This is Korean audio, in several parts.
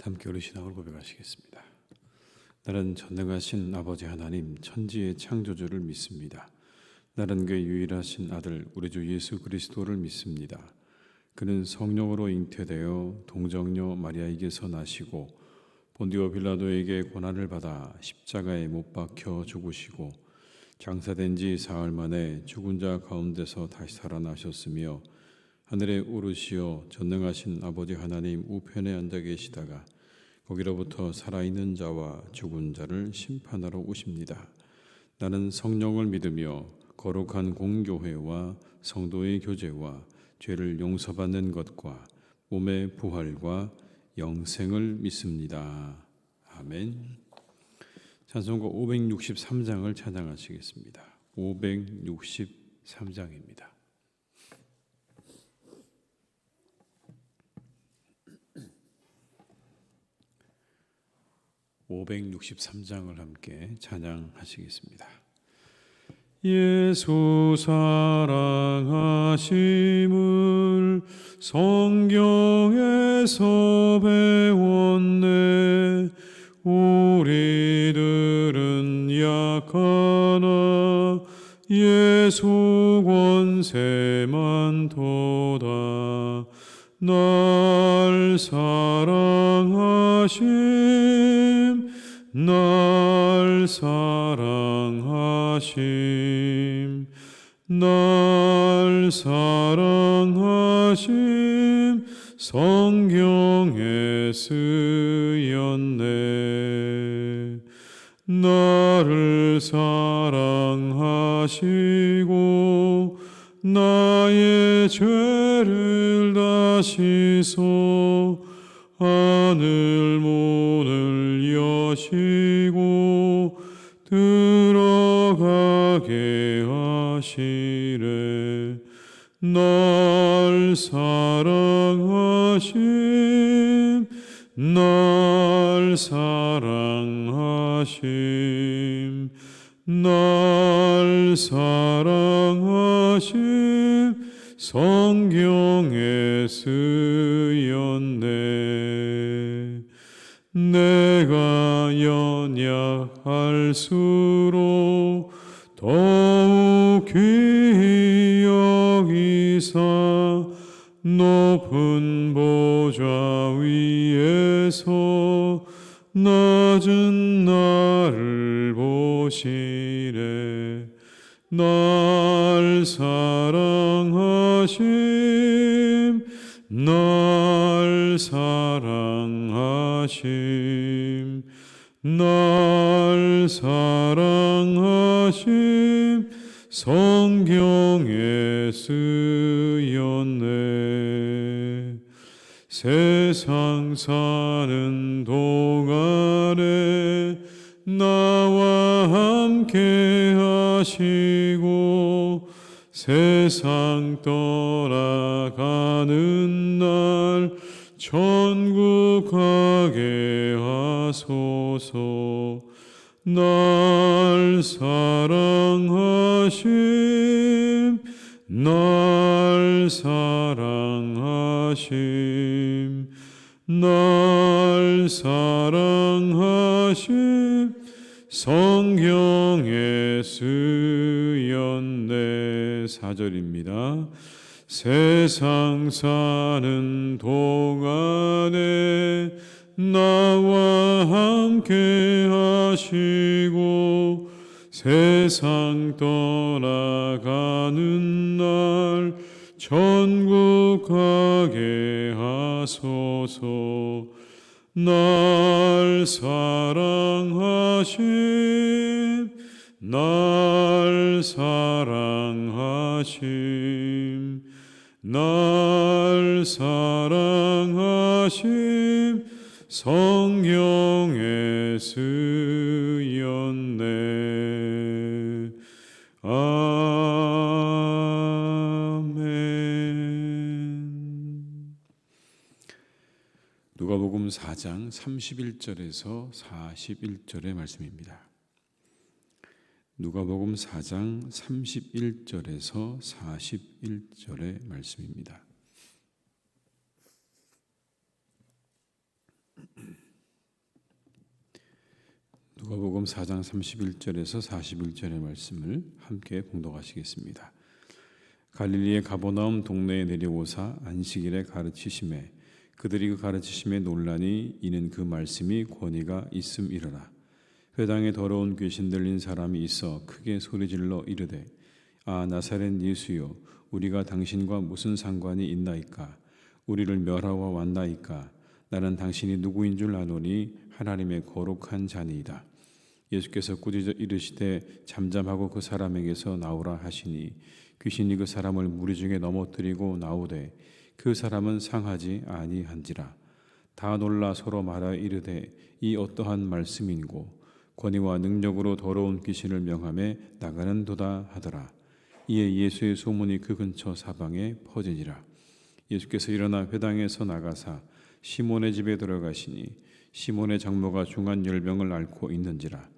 함께 우리 신앙을 고백하시겠습니다. 나는 전능하신 아버지 하나님 천지의 창조주를 믿습니다. 나는 그의 유일하신 아들 우리 주 예수 그리스도를 믿습니다. 그는 성령으로 잉태되어 동정녀 마리아에게서 나시고 본디오 빌라도에게 고난을 받아 십자가에 못 박혀 죽으시고 장사된 지 사흘 만에 죽은 자 가운데서 다시 살아나셨으며 하늘에 오르시어 전능하신 아버지 하나님 우편에 앉아 계시다가 거기로부터 살아있는 자와 죽은 자를 심판하러 오십니다. 나는 성령을 믿으며 거룩한 공교회와 성도의 교제와 죄를 용서받는 것과 몸의 부활과 영생을 믿습니다. 아멘. 찬송가 563장을 찬양하시겠습니다. 563장입니다. 563장을 함께 찬양하시겠습니다. 예수 사랑하심을 성경에서 배웠네. 우리들은 약하나 예수 권세만 도다. 날 사랑하심 날 사랑하심 날 사랑하심 성경에 쓰였네. 나를 사랑하시고 나의 죄를 다시소 하늘 문을 여시고 들어가게 하시래. 날 사랑하심 날 사랑하심 날 사랑하심 성경에 쓰였네. 내가 연약할수록 더욱 귀히 여기사 높은 보좌 위에서 낮은 나를 보시래. 날 사랑하심 날 사랑하심 날 사랑하심 성경에 쓰였네. 세상 사는 동안에 나와 함께 하시고 세상 떠나가는 날 천국 가게 하소서. 날 사랑하심 날 사랑하심 날 사랑하심 성경에 쓰였네. 4절입니다. 세상 사는 동안에 나와 함께 하시고 세상 떠나가는 날 천국 가게 하소서. 날 사랑하심 날 사랑하심 날 사랑하심 성경에 쓰였네. 아멘. 누가복음 4장 31절에서 41절의 말씀입니다. 누가복음 4장 31절에서 41절의 말씀입니다. 마태복음 4장 31절에서 41절의 말씀을 함께 봉독하시겠습니다. 갈릴리의 가버나움 동네에 내려오사 안식일에 가르치심에 그들이 그 가르치심에 놀라니 이는 그 말씀이 권위가 있음이로라. 회당에 더러운 귀신 들린 사람이 있어 크게 소리질러 이르되 아 나사렛 예수여 우리가 당신과 무슨 상관이 있나이까 우리를 멸하러 왔나이까 나는 당신이 누구인 줄 아노니 하나님의 거룩한 자니이다. 예수께서 꾸짖어 이르시되 잠잠하고 그 사람에게서 나오라 하시니 귀신이 그 사람을 무리 중에 넘어뜨리고 나오되 그 사람은 상하지 아니한지라. 다 놀라 서로 말하여 이르되 이 어떠한 말씀인고 권위와 능력으로 더러운 귀신을 명하며 나가는도다 하더라. 이에 예수의 소문이 그 근처 사방에 퍼지니라. 예수께서 일어나 회당에서 나가사 시몬의 집에 들어가시니 시몬의 장모가 중한 열병을 앓고 있는지라.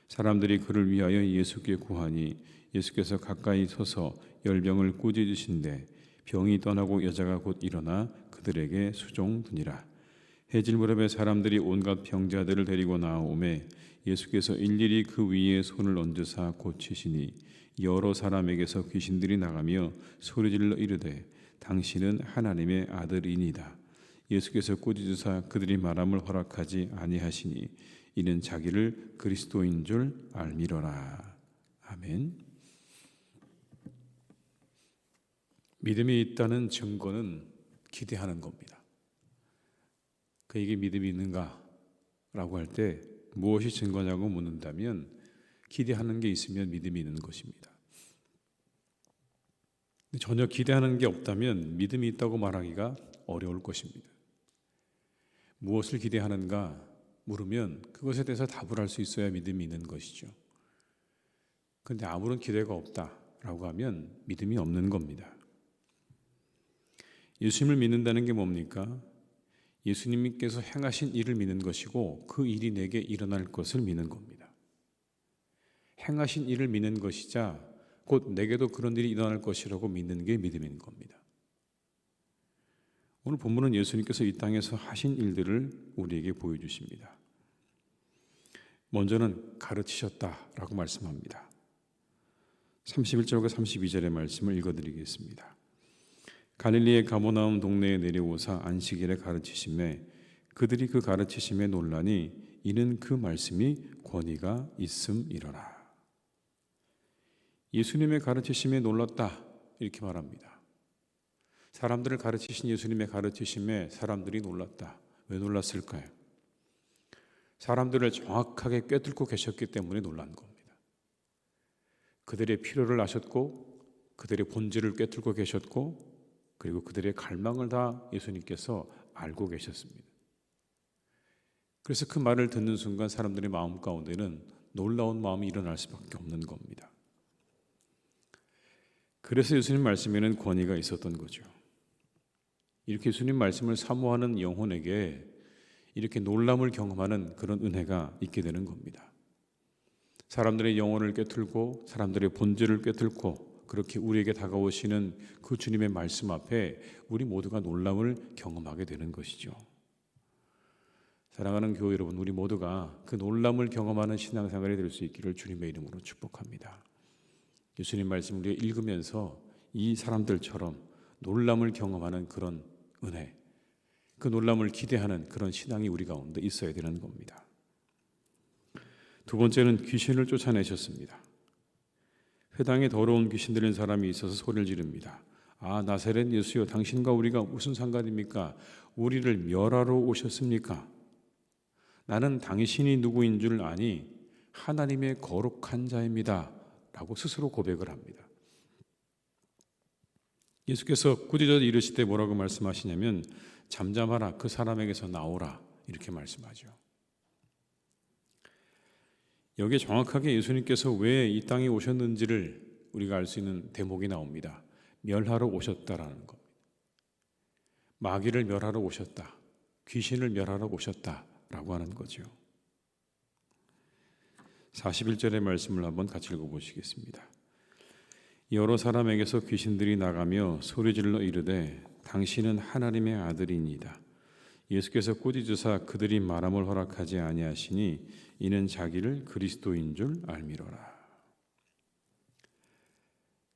사람들이 그를 위하여 예수께 구하니 예수께서 가까이 서서 열병을 꾸짖으신대 병이 떠나고 여자가 곧 일어나 그들에게 수종드니라. 해질 무렵에 사람들이 온갖 병자들을 데리고 나오매 예수께서 일일이 그 위에 손을 얹으사 고치시니 여러 사람에게서 귀신들이 나가며 소리질러 이르되 당신은 하나님의 아들이니이다. 예수께서 꾸짖으사 그들이 말함을 허락하지 아니하시니 이는 자기를 그리스도인 줄 알미러라. 아멘. 믿음이 있다는 증거는 기대하는 겁니다. 그에게 믿음이 있는가라고 할 때 무엇이 증거냐고 묻는다면 기대하는 게 있으면 믿음이 있는 것입니다. 전혀 기대하는 게 없다면 믿음이 있다고 말하기가 어려울 것입니다. 무엇을 기대하는가 물으면 그것에 대해서 답을 할 수 있어야 믿음이 있는 것이죠. 그런데 아무런 기대가 없다라고 하면 믿음이 없는 겁니다. 예수님을 믿는다는 게 뭡니까? 예수님께서 행하신 일을 믿는 것이고 그 일이 내게 일어날 것을 믿는 겁니다. 행하신 일을 믿는 것이자 곧 내게도 그런 일이 일어날 것이라고 믿는 게 믿음인 겁니다. 오늘 본문은 예수님께서 이 땅에서 하신 일들을 우리에게 보여주십니다. 먼저는 가르치셨다라고 말씀합니다. 31절과 32절의 말씀을 읽어드리겠습니다. 갈릴리의 가버나움 동네에 내려오사 안식일에 가르치심에 그들이 그 가르치심에 놀라니 이는 그 말씀이 권위가 있음이로라. 예수님의 가르치심에 놀랐다 이렇게 말합니다. 사람들을 가르치신 예수님의 가르치심에 사람들이 놀랐다. 왜 놀랐을까요? 사람들을 정확하게 꿰뚫고 계셨기 때문에 놀란 겁니다. 그들의 필요를 아셨고 그들의 본질을 꿰뚫고 계셨고 그리고 그들의 갈망을 다 예수님께서 알고 계셨습니다. 그래서 그 말을 듣는 순간 사람들의 마음 가운데는 놀라운 마음이 일어날 수밖에 없는 겁니다. 그래서 예수님 말씀에는 권위가 있었던 거죠. 이렇게 예수님 말씀을 사모하는 영혼에게 이렇게 놀람을 경험하는 그런 은혜가 있게 되는 겁니다. 사람들의 영혼을 꿰뚫고 사람들의 본질을 꿰뚫고 그렇게 우리에게 다가오시는 그 주님의 말씀 앞에 우리 모두가 놀람을 경험하게 되는 것이죠. 사랑하는 교회 여러분, 우리 모두가 그 놀람을 경험하는 신앙생활이 될 수 있기를 주님의 이름으로 축복합니다. 예수님 말씀 우리가 읽으면서 이 사람들처럼 놀람을 경험하는 그런 은혜, 그 놀람을 기대하는 그런 신앙이 우리 가운데 있어야 되는 겁니다. 두 번째는 귀신을 쫓아내셨습니다. 회당에 더러운 귀신 들린 사람이 있어서 소리를 지릅니다. 아 나사렛 예수여 당신과 우리가 무슨 상관입니까? 우리를 멸하러 오셨습니까? 나는 당신이 누구인 줄 아니 하나님의 거룩한 자입니다 라고 스스로 고백을 합니다. 예수께서 꾸짖어 이르시되 뭐라고 말씀하시냐면 잠잠하라 그 사람에게서 나오라 이렇게 말씀하죠. 여기에 정확하게 예수님께서 왜 이 땅에 오셨는지를 우리가 알 수 있는 대목이 나옵니다. 멸하러 오셨다라는 겁니다. 마귀를 멸하러 오셨다. 귀신을 멸하러 오셨다라고 하는 거죠. 41절의 말씀을 한번 같이 읽어보시겠습니다. 여러 사람에게서 귀신들이 나가며 소리질러 이르되 당신은 하나님의 아들이니이다. 예수께서 꾸짖으사 그들이 말함을 허락하지 아니하시니 이는 자기를 그리스도인 줄 알미로라.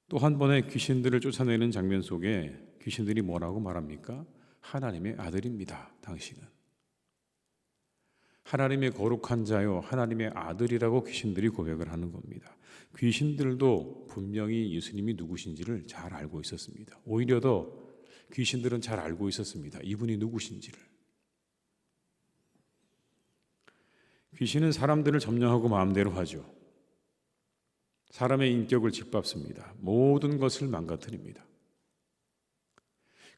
또 한 번에 귀신들을 쫓아내는 장면 속에 귀신들이 뭐라고 말합니까? 하나님의 아들입니다. 당신은 하나님의 거룩한 자요 하나님의 아들이라고 귀신들이 고백을 하는 겁니다. 귀신들도 분명히 예수님이 누구신지를 잘 알고 있었습니다. 오히려 더 귀신들은 잘 알고 있었습니다. 이분이 누구신지를. 귀신은 사람들을 점령하고 마음대로 하죠. 사람의 인격을 짓밟습니다. 모든 것을 망가뜨립니다.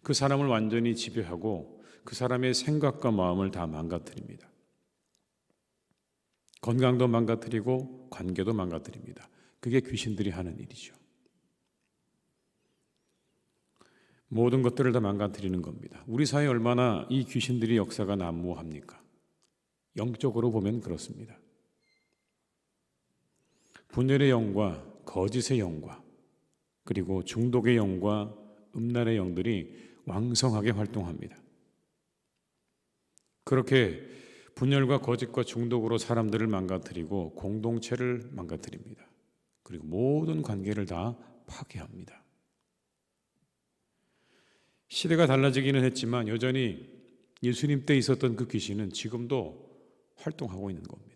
그 사람을 완전히 지배하고 그 사람의 생각과 마음을 다 망가뜨립니다. 건강도 망가뜨리고 관계도 망가뜨립니다. 그게 귀신들이 하는 일이죠. 모든 것들을 다 망가뜨리는 겁니다. 우리 사회에 얼마나 이 귀신들이 역사가 난무합니까? 영적으로 보면 그렇습니다. 분열의 영과 거짓의 영과 그리고 중독의 영과 음란의 영들이 왕성하게 활동합니다. 그렇게 분열과 거짓과 중독으로 사람들을 망가뜨리고 공동체를 망가뜨립니다. 그리고 모든 관계를 다 파괴합니다. 시대가 달라지기는 했지만 여전히 예수님 때 있었던 그 귀신은 지금도 활동하고 있는 겁니다.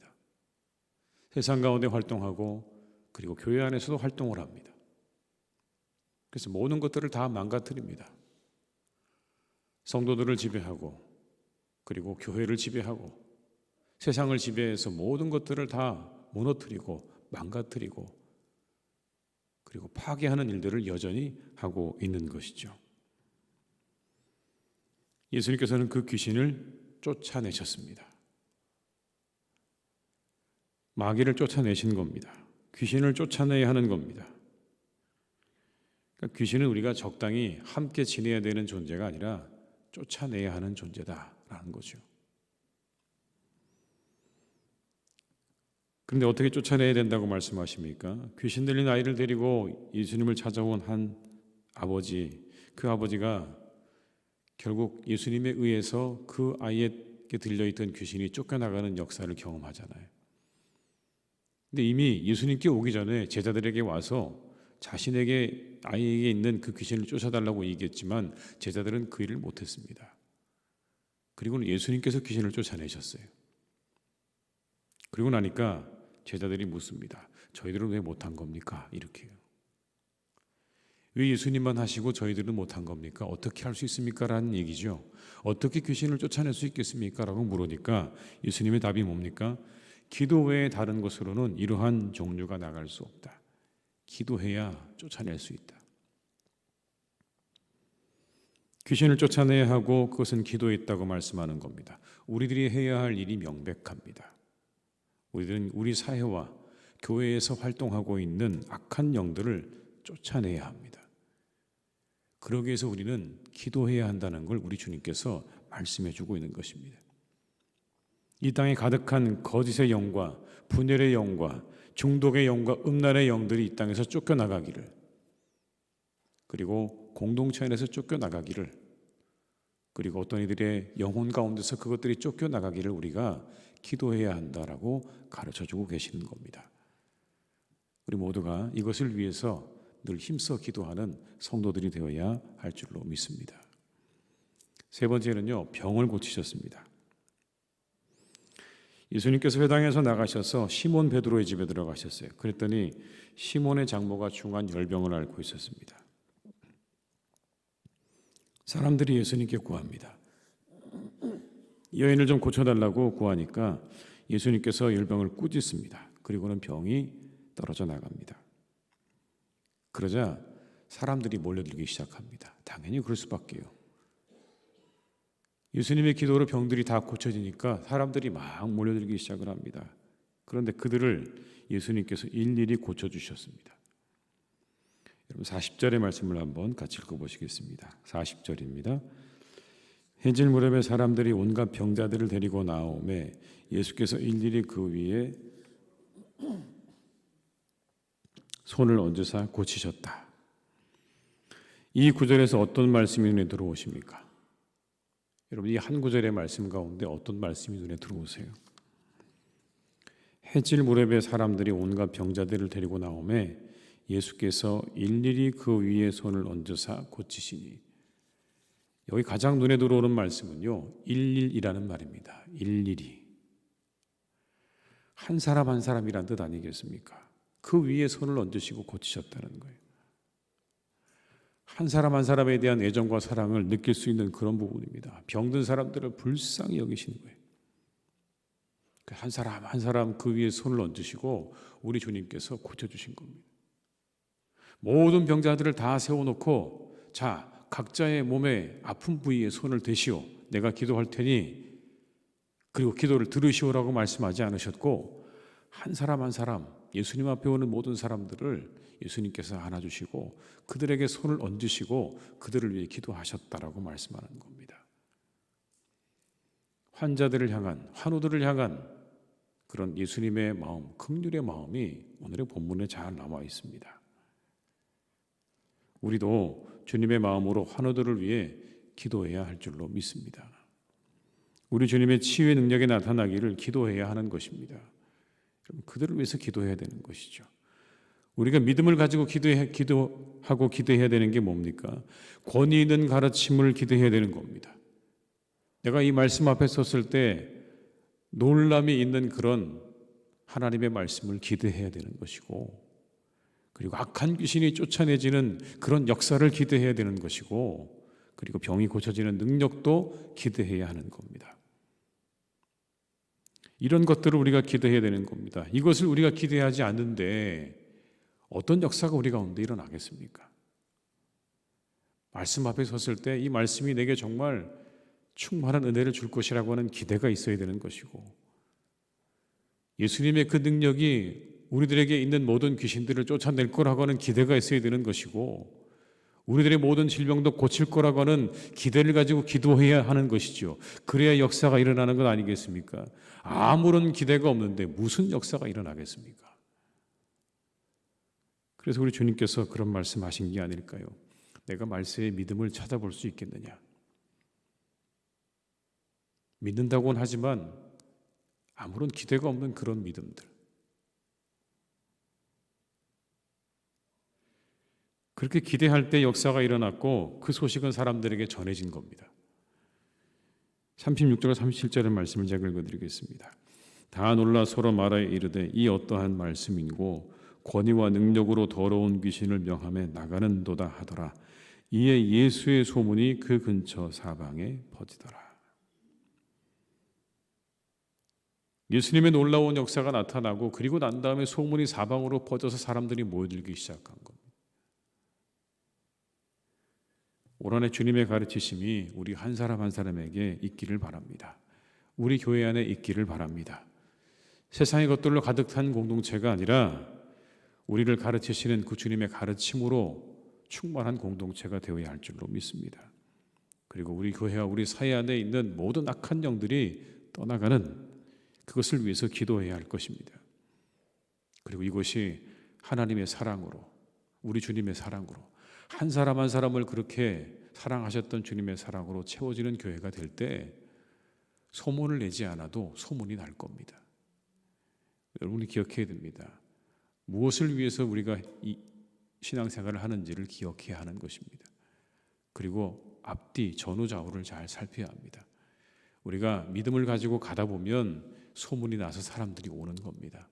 세상 가운데 활동하고 그리고 교회 안에서도 활동을 합니다. 그래서 모든 것들을 다 망가뜨립니다. 성도들을 지배하고 그리고 교회를 지배하고 세상을 지배해서 모든 것들을 다 무너뜨리고 망가뜨리고 그리고 파괴하는 일들을 여전히 하고 있는 것이죠. 예수님께서는 그 귀신을 쫓아내셨습니다. 마귀를 쫓아내신 겁니다. 귀신을 쫓아내야 하는 겁니다. 그러니까 귀신은 우리가 적당히 함께 지내야 되는 존재가 아니라 쫓아내야 하는 존재다라는 거죠. 그런데 어떻게 쫓아내야 된다고 말씀하십니까? 귀신 들린 아이를 데리고 예수님을 찾아온 한 아버지, 그 아버지가 결국 예수님에 의해서 그 아이에게 들려있던 귀신이 쫓겨나가는 역사를 경험하잖아요. 근데 이미 예수님께 오기 전에 제자들에게 와서 자신에게 아이에게 있는 그 귀신을 쫓아달라고 얘기했지만 제자들은 그 일을 못했습니다. 그리고는 예수님께서 귀신을 쫓아내셨어요. 그리고 나니까 제자들이 묻습니다. 저희들은 왜 못한 겁니까? 이렇게요. 왜 예수님만 하시고 저희들은 못한 겁니까? 어떻게 할 수 있습니까? 라는 얘기죠. 어떻게 귀신을 쫓아낼 수 있겠습니까? 라고 물으니까 예수님의 답이 뭡니까? 기도 외에 다른 것으로는 이러한 종류가 나갈 수 없다. 기도해야 쫓아낼 수 있다. 귀신을 쫓아내야 하고 그것은 기도에 있다고 말씀하는 겁니다. 우리들이 해야 할 일이 명백합니다. 우리들은 우리 사회와 교회에서 활동하고 있는 악한 영들을 쫓아내야 합니다. 그러기 위해서 우리는 기도해야 한다는 걸 우리 주님께서 말씀해 주고 있는 것입니다. 이 땅에 가득한 거짓의 영과 분열의 영과 중독의 영과 음란의 영들이 이 땅에서 쫓겨나가기를, 그리고 공동체 안에서 쫓겨나가기를, 그리고 어떤 이들의 영혼 가운데서 그것들이 쫓겨나가기를 우리가 기도해야 한다라고 가르쳐주고 계시는 겁니다. 우리 모두가 이것을 위해서 늘 힘써 기도하는 성도들이 되어야 할 줄로 믿습니다. 세 번째는요, 병을 고치셨습니다. 예수님께서 회당에서 나가셔서 시몬 베드로의 집에 들어가셨어요. 그랬더니 시몬의 장모가 중한 열병을 앓고 있었습니다. 사람들이 예수님께 구합니다. 여인을 좀 고쳐달라고 구하니까 예수님께서 열병을 꾸짖습니다. 그리고는 병이 떨어져 나갑니다. 그러자 사람들이 몰려들기 시작합니다. 당연히 그럴 수밖에요. 예수님의 기도로 병들이 다 고쳐지니까 사람들이 막 몰려들기 시작을 합니다. 그런데 그들을 예수님께서 일일이 고쳐주셨습니다. 여러분 40절의 말씀을 한번 같이 읽어보시겠습니다. 40절입니다. 해질 무렵에 사람들이 온갖 병자들을 데리고 나오매 예수께서 일일이 그 위에 손을 얹으사 고치셨다. 이 구절에서 어떤 말씀이 눈에 들어오십니까? 여러분, 이 한 구절의 말씀 가운데 어떤 말씀이 눈에 들어오세요? 해질 무렵에 사람들이 온갖 병자들을 데리고 나오매 예수께서 일일이 그 위에 손을 얹으사 고치시니. 여기 가장 눈에 들어오는 말씀은요, 일일이라는 말입니다. 일일이. 한 사람 한 사람이란 뜻 아니겠습니까? 그 위에 손을 얹으시고 고치셨다는 거예요. 한 사람 한 사람에 대한 애정과 사랑을 느낄 수 있는 그런 부분입니다. 병든 사람들을 불쌍히 여기시는 거예요. 한 사람 한 사람 그 위에 손을 얹으시고 우리 주님께서 고쳐주신 겁니다. 모든 병자들을 다 세워놓고, 자, 각자의 몸에 아픈 부위에 손을 대시오. 내가 기도할 테니 그리고 기도를 들으시오라고 말씀하지 않으셨고, 한 사람 한 사람 예수님 앞에 오는 모든 사람들을 예수님께서 안아주시고 그들에게 손을 얹으시고 그들을 위해 기도하셨다라고 말씀하는 겁니다. 환자들을 향한, 환우들을 향한 그런 예수님의 마음, 긍휼의 마음이 오늘의 본문에 잘 남아 있습니다. 우리도 주님의 마음으로 환우들을 위해 기도해야 할 줄로 믿습니다. 우리 주님의 치유의 능력이 나타나기를 기도해야 하는 것입니다. 그들을 위해서 기도해야 되는 것이죠. 우리가 믿음을 가지고 기도하고 기도해야 되는 게 뭡니까? 권위 있는 가르침을 기도해야 되는 겁니다. 내가 이 말씀 앞에 섰을 때 놀람이 있는 그런 하나님의 말씀을 기도해야 되는 것이고, 그리고 악한 귀신이 쫓아내지는 그런 역사를 기도해야 되는 것이고, 그리고 병이 고쳐지는 능력도 기도해야 하는 겁니다. 이런 것들을 우리가 기도해야 되는 겁니다. 이것을 우리가 기도하지 않는데 어떤 역사가 우리 가운데 일어나겠습니까? 말씀 앞에 섰을 때 이 말씀이 내게 정말 충만한 은혜를 줄 것이라고 하는 기대가 있어야 되는 것이고, 예수님의 그 능력이 우리들에게 있는 모든 귀신들을 쫓아낼 거라고 하는 기대가 있어야 되는 것이고, 우리들의 모든 질병도 고칠 거라고 하는 기대를 가지고 기도해야 하는 것이죠. 그래야 역사가 일어나는 것 아니겠습니까? 아무런 기대가 없는데 무슨 역사가 일어나겠습니까? 그래서 우리 주님께서 그런 말씀하신 게 아닐까요? 내가 말세의 믿음을 찾아볼 수 있겠느냐? 믿는다고는 하지만 아무런 기대가 없는 그런 믿음들. 그렇게 기대할 때 역사가 일어났고 그 소식은 사람들에게 전해진 겁니다. 36절과 37절의 말씀을 제가 읽어드리겠습니다. 다 놀라 서로 말하여 이르되 이 어떠한 말씀인고 권위와 능력으로 더러운 귀신을 명함에 나가는도다 하더라. 이에 예수의 소문이 그 근처 사방에 퍼지더라. 예수님의 놀라운 역사가 나타나고 그리고 난 다음에 소문이 사방으로 퍼져서 사람들이 모여들기 시작한 겁니다. 올 한해 주님의 가르치심이 우리 한 사람 한 사람에게 있기를 바랍니다. 우리 교회 안에 있기를 바랍니다. 세상의 것들로 가득 찬 공동체가 아니라 우리를 가르치시는 그 주님의 가르침으로 충만한 공동체가 되어야 할 줄로 믿습니다. 그리고 우리 교회와 우리 사회 안에 있는 모든 악한 영들이 떠나가는 그것을 위해서 기도해야 할 것입니다. 그리고 이것이 하나님의 사랑으로, 우리 주님의 사랑으로, 한 사람 한 사람을 그렇게 사랑하셨던 주님의 사랑으로 채워지는 교회가 될 때 소문을 내지 않아도 소문이 날 겁니다. 여러분이 기억해야 됩니다. 무엇을 위해서 우리가 이 신앙생활을 하는지를 기억해야 하는 것입니다. 그리고 앞뒤 전후좌우를 잘 살펴야 합니다. 우리가 믿음을 가지고 가다 보면 소문이 나서 사람들이 오는 겁니다.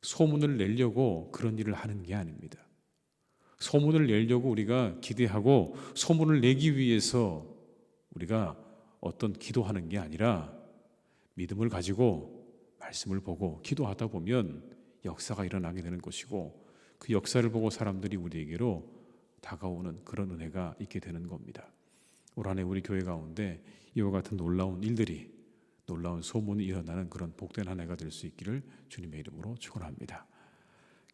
소문을 내려고 그런 일을 하는 게 아닙니다. 소문을 내려고 우리가 기대하고 소문을 내기 위해서 우리가 어떤 기도하는 게 아니라 믿음을 가지고 말씀을 보고 기도하다 보면 역사가 일어나게 되는 것이고, 그 역사를 보고 사람들이 우리에게로 다가오는 그런 은혜가 있게 되는 겁니다. 올 한해 우리 교회 가운데 이와 같은 놀라운 일들이, 놀라운 소문이 일어나는 그런 복된 한 해가 될 수 있기를 주님의 이름으로 축원합니다.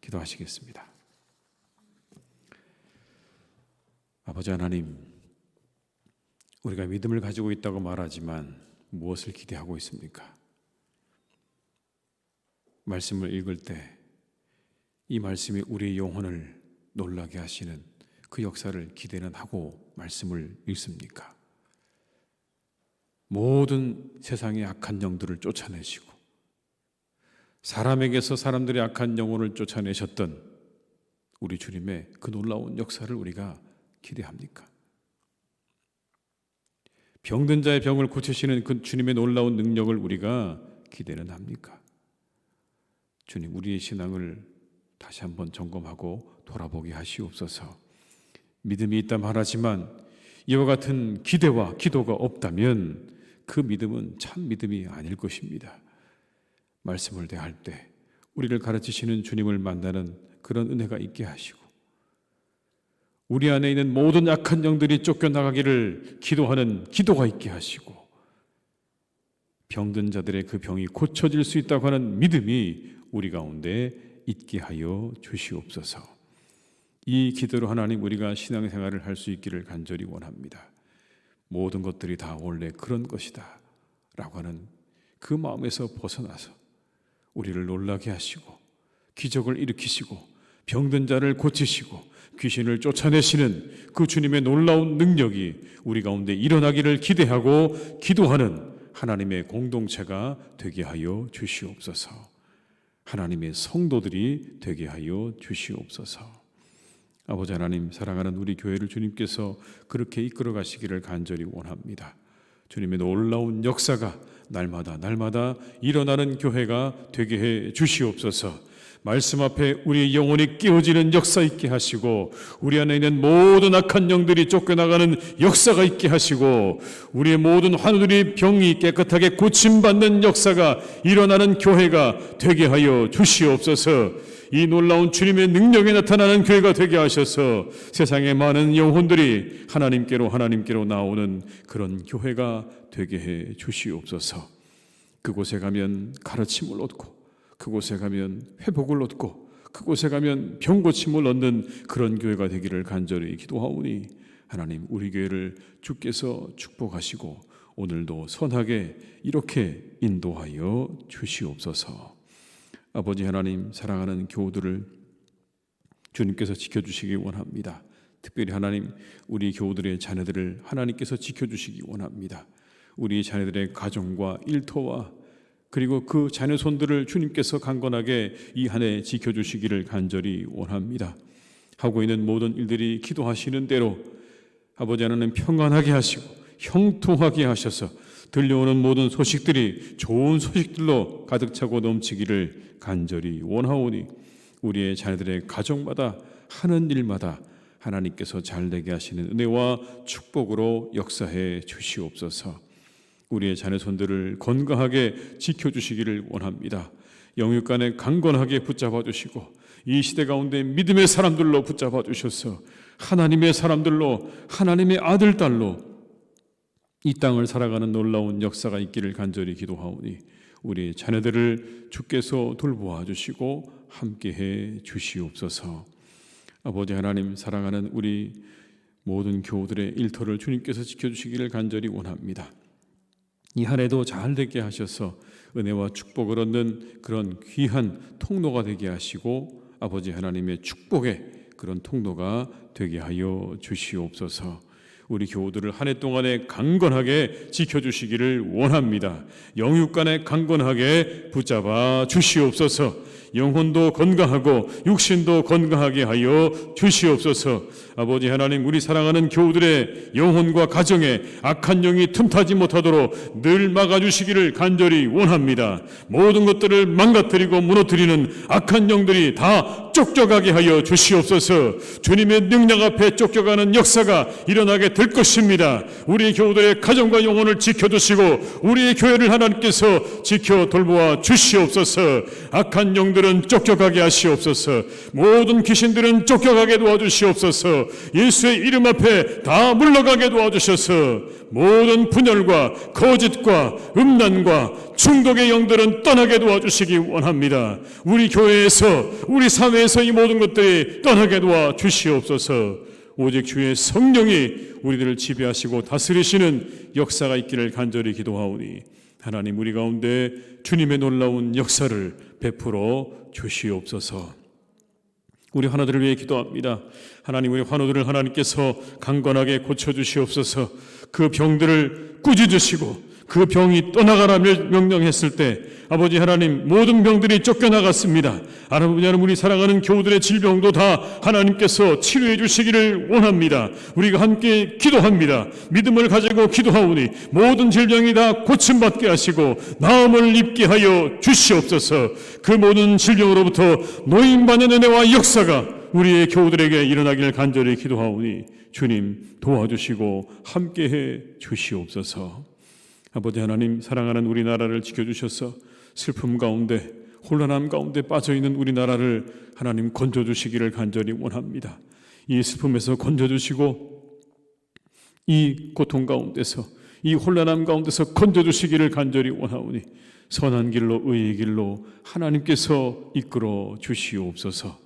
기도하시겠습니다. 아버지 하나님, 우리가 믿음을 가지고 있다고 말하지만 무엇을 기대하고 있습니까? 말씀을 읽을 때 이 말씀이 우리의 영혼을 놀라게 하시는 그 역사를 기대는 하고 말씀을 읽습니까? 모든 세상의 악한 영들을 쫓아내시고 사람에게서 사람들의 악한 영혼을 쫓아내셨던 우리 주님의 그 놀라운 역사를 우리가 기대합니까? 병든 자의 병을 고치시는 그 주님의 놀라운 능력을 우리가 기대는 합니까? 주님, 우리의 신앙을 다시 한번 점검하고 돌아보게 하시옵소서. 믿음이 있다 말하지만 이와 같은 기대와 기도가 없다면 그 믿음은 참 믿음이 아닐 것입니다. 말씀을 대할 때 우리를 가르치시는 주님을 만나는 그런 은혜가 있게 하시고 우리 안에 있는 모든 악한 영들이 쫓겨나가기를 기도하는 기도가 있게 하시고 병든 자들의 그 병이 고쳐질 수 있다고 하는 믿음이 우리 가운데 있게 하여 주시옵소서. 이 기도로 하나님 우리가 신앙생활을 할 수 있기를 간절히 원합니다. 모든 것들이 다 원래 그런 것이다 라고 하는 그 마음에서 벗어나서 우리를 놀라게 하시고 기적을 일으키시고 병든 자를 고치시고 귀신을 쫓아내시는 그 주님의 놀라운 능력이 우리 가운데 일어나기를 기대하고 기도하는 하나님의 공동체가 되게 하여 주시옵소서. 하나님의 성도들이 되게 하여 주시옵소서. 아버지 하나님, 사랑하는 우리 교회를 주님께서 그렇게 이끌어 가시기를 간절히 원합니다. 주님의 놀라운 역사가 날마다 일어나는 교회가 되게 해 주시옵소서. 말씀 앞에 우리의 영혼이 깨어지는 역사 있게 하시고 우리 안에 있는 모든 악한 영들이 쫓겨나가는 역사가 있게 하시고 우리의 모든 환우들이 병이 깨끗하게 고침받는 역사가 일어나는 교회가 되게 하여 주시옵소서. 이 놀라운 주님의 능력이 나타나는 교회가 되게 하셔서 세상의 많은 영혼들이 하나님께로 나오는 그런 교회가 되게 해 주시옵소서. 그곳에 가면 가르침을 얻고 그곳에 가면 회복을 얻고 그곳에 가면 병고침을 얻는 그런 교회가 되기를 간절히 기도하오니 하나님, 우리 교회를 주께서 축복하시고 오늘도 선하게 이렇게 인도하여 주시옵소서. 아버지 하나님, 사랑하는 교우들을 주님께서 지켜주시기 원합니다. 특별히 하나님, 우리 교우들의 자녀들을 하나님께서 지켜주시기 원합니다. 우리 자녀들의 가정과 일터와 그리고 그 자녀 손들을 주님께서 강건하게 이 한 해 지켜주시기를 간절히 원합니다. 하고 있는 모든 일들이 기도하시는 대로 아버지 하나님 평안하게 하시고 형통하게 하셔서 들려오는 모든 소식들이 좋은 소식들로 가득 차고 넘치기를 간절히 원하오니 우리의 자녀들의 가정마다 하는 일마다 하나님께서 잘되게 하시는 은혜와 축복으로 역사해 주시옵소서. 우리의 자녀손들을 건강하게 지켜주시기를 원합니다. 영육간에 강건하게 붙잡아 주시고 이 시대 가운데 믿음의 사람들로 붙잡아 주셔서 하나님의 사람들로 하나님의 아들, 딸로 이 땅을 살아가는 놀라운 역사가 있기를 간절히 기도하오니 우리 자녀들을 주께서 돌보아 주시고 함께해 주시옵소서. 아버지 하나님, 사랑하는 우리 모든 교우들의 일터를 주님께서 지켜주시기를 간절히 원합니다. 이 한 해도 잘 되게 하셔서 은혜와 축복을 얻는 그런 귀한 통로가 되게 하시고 아버지 하나님의 축복의 그런 통로가 되게 하여 주시옵소서. 우리 교우들을 한 해 동안에 강건하게 지켜주시기를 원합니다. 영육간에 강건하게 붙잡아 주시옵소서. 영혼도 건강하고 육신도 건강하게 하여 주시옵소서. 아버지 하나님, 우리 사랑하는 교우들의 영혼과 가정에 악한 영이 틈타지 못하도록 늘 막아주시기를 간절히 원합니다. 모든 것들을 망가뜨리고 무너뜨리는 악한 영들이 다 쫓겨가게 하여 주시옵소서. 주님의 능력 앞에 쫓겨가는 역사가 일어나게 될 것입니다. 우리 교우들의 가정과 영혼을 지켜주시고 우리의 교회를 하나님께서 지켜 돌보아 주시옵소서. 악한 영들은 쫓겨가게 하시옵소서. 모든 귀신들은 쫓겨가게 도와주시옵소서. 예수의 이름 앞에 다 물러가게 도와주셔서 모든 분열과 거짓과 음란과 중독의 영들은 떠나게 도와주시기 원합니다. 우리 교회에서 우리 사회에서 이 모든 것들이 떠나게 도와주시옵소서. 오직 주의 성령이 우리들을 지배하시고 다스리시는 역사가 있기를 간절히 기도하오니 하나님, 우리 가운데 주님의 놀라운 역사를 베풀어 주시옵소서. 우리 환우들을 위해 기도합니다. 하나님, 우리 환우들을 하나님께서 강건하게 고쳐주시옵소서. 그 병들을 꾸짖으시고 그 병이 떠나가라 명령했을 때 아버지 하나님 모든 병들이 쫓겨나갔습니다. 아버지 하나님 우리 사랑하는 교우들의 질병도 다 하나님께서 치료해 주시기를 원합니다. 우리가 함께 기도합니다. 믿음을 가지고 기도하오니 모든 질병이 다 고침받게 하시고 나음을 입게 하여 주시옵소서. 그 모든 질병으로부터 노인반의 은혜와 역사가 우리의 교우들에게 일어나기를 간절히 기도하오니 주님 도와주시고 함께해 주시옵소서. 아버지 하나님 사랑하는 우리나라를 지켜주셔서 슬픔 가운데 혼란함 가운데 빠져있는 우리나라를 하나님 건져주시기를 간절히 원합니다. 이 슬픔에서 건져주시고 이 고통 가운데서 이 혼란함 가운데서 건져주시기를 간절히 원하오니 선한 길로 의의 길로 하나님께서 이끌어 주시옵소서.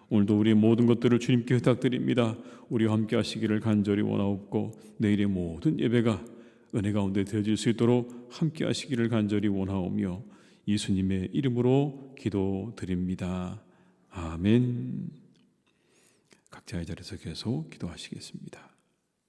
오늘도 우리의 모든 것들을 주님께 부탁드립니다. 우리와 함께 하시기를 간절히 원하옵고 내일의 모든 예배가 은혜 가운데 되어질 수 있도록 함께 하시기를 간절히 원하오며 예수님의 이름으로 기도드립니다. 아멘. 각자의 자리에서 계속 기도하시겠습니다.